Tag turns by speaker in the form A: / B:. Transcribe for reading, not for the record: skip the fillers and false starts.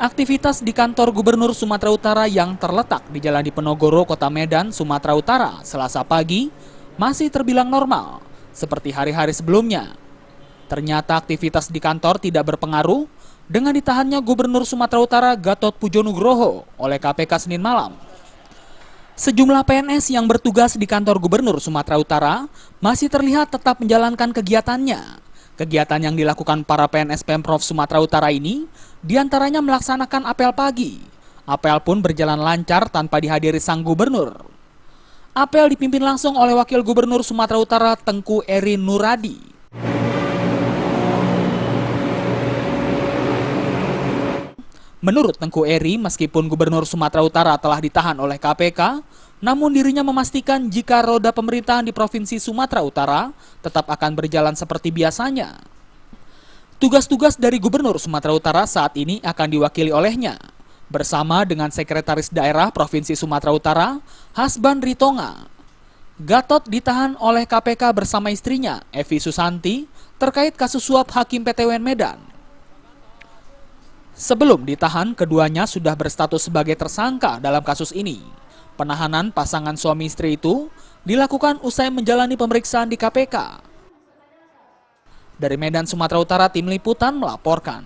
A: Aktivitas di kantor Gubernur Sumatera Utara yang terletak di Jalan Diponegoro, Kota Medan, Sumatera Utara, Selasa pagi, masih terbilang normal, seperti hari-hari sebelumnya. Ternyata aktivitas di kantor tidak berpengaruh dengan ditahannya Gubernur Sumatera Utara Gatot Pujo Nugroho oleh KPK Senin malam. Sejumlah PNS yang bertugas di kantor Gubernur Sumatera Utara masih terlihat tetap menjalankan kegiatannya. Kegiatan yang dilakukan para PNS Pemprov Sumatera Utara ini diantaranya melaksanakan apel pagi. Apel pun berjalan lancar tanpa dihadiri sang gubernur. Apel dipimpin langsung oleh Wakil Gubernur Sumatera Utara Tengku Eri Nuradi. Menurut Tengku Eri, meskipun Gubernur Sumatera Utara telah ditahan oleh KPK, namun dirinya memastikan jika roda pemerintahan di Provinsi Sumatera Utara tetap akan berjalan seperti biasanya. Tugas-tugas dari Gubernur Sumatera Utara saat ini akan diwakili olehnya, bersama dengan Sekretaris Daerah Provinsi Sumatera Utara, Hasban Ritonga. Gatot ditahan oleh KPK bersama istrinya, Evi Susanti, terkait kasus suap Hakim PTWN Medan. Sebelum ditahan, keduanya sudah berstatus sebagai tersangka dalam kasus ini. Penahanan pasangan suami istri itu dilakukan usai menjalani pemeriksaan di KPK. Dari Medan, Sumatera Utara, Tim Liputan melaporkan.